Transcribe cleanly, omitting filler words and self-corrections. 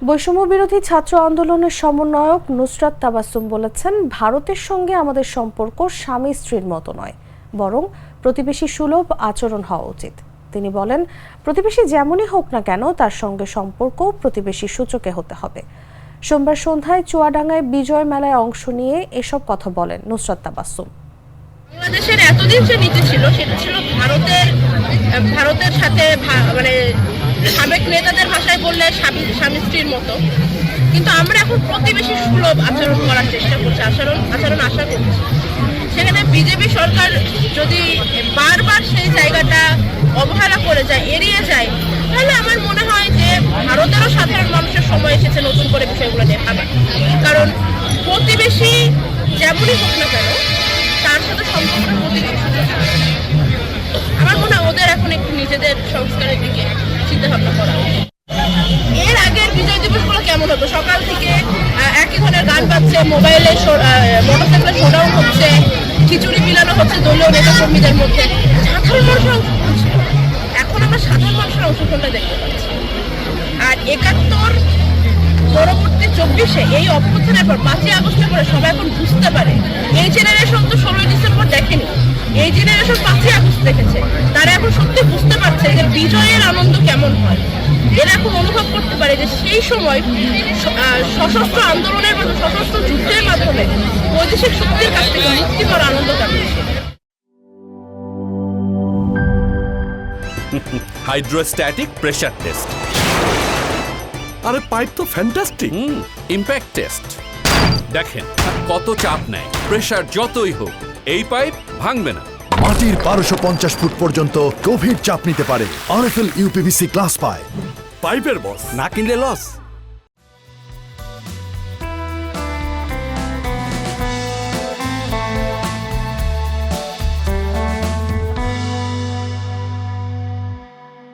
বৈষম্য বিরোধী ছাত্র আন্দোলনের সমন্বয়ক নুসরাত তাবাসসুম বলেছেন, ভারতের সঙ্গে আমাদের সম্পর্ক স্বামী স্ত্রীর মতো নয়, বরং প্রতিবেশী সুলভ আচরণ হওয়া উচিত। তিনি বলেন, প্রতিবেশী যেমনই হোক না কেন তার সঙ্গে সম্পর্ক প্রতিবেশী সূচকে হতে হবে। সোমবার সন্ধ্যায় চুয়াডাঙ্গায় বিজয় মেলায় অংশ নিয়ে এসব কথা বলেন নুসরাত তাবাসসুম। বাংলাদেশের এতদিন যে নীতি ছিল সেটা ছিল ভারতের সাথে মানে সাবেক নেতাদের ভাষায় বললে স্বামী স্ত্রীর মতো, কিন্তু আমরা এখন প্রতিবেশী সুলভ আচরণ করার চেষ্টা করছি, আচরণ আশা করছি। সেখানে বিজেপি সরকার যদি বারবার সেই জায়গাটা অবহেলা করে যায়, এড়িয়ে যায়, তাহলে আমার মনে হয় যে ভারতেরও সাধারণ মানুষের সময় এসেছে নতুন করে বিষয়গুলো নিয়ে ভাবার। কারণ প্রতিবেশী যেমনই হোক না কেন তার সাথে সম্পর্কটা প্রতিবেশী। আমার মনে হয় ওদের এখন একটু নিজেদের সংস্কারের দিকে চিন্তা ভাবনা করা উচিত। এর আগের বিজয় দিবসগুলো কেমন হতো? সকাল থেকে একই ধরনের গান বাজছে, মোবাইলে মোটরসাইকেলে শোডাউন হচ্ছে, খিচুড়ি বিলানো হচ্ছে দলীয় নেতা কর্মীদের মধ্যে। সাধারণ মানুষের অংশগ্রহণ ছিল। এখন আমরা সাধারণ মানুষের অংশগ্রহণটা দেখতে পাচ্ছি। আর ৭১ পরবর্তী ২৪-এ এই অভ্যুত্থানের পর ৫ই আগস্টের পরে সবাই এখন বুঝতে পারে। এই জেনারেশন তো ১৬ই ডিসেম্বর দেখেনি, এই জেনারেশন ৫ই আগস্ট দেখেছে। তারা এখন সত্যি বুঝতে পারছে যে বিজয়ের আনন্দ কেমন হয়। এরা এখন অনুভব করতে পারে যে সেই সময় সশস্ত্র আন্দোলনের বা সশস্ত্র যুদ্ধের মাধ্যমে বৈদেশিক শক্তির কাছ থেকে মুক্তি পাওয়ার আনন্দ কেমন। Hydrostatic pressure test. আরে পাইপ তো ফ্যান্টাস্টিক। Impact test. দেখেন কত চাপ নেয়, প্রেসার যতই হোক এই পাইপ ভাঙবে না। মাটির ১২৫০ ফুট পর্যন্ত গভীর চাপ নিতে পারে আরএফএল ইউপিভিসি গ্লাস পাইপ। পাইপের বস, না কিনলে লস।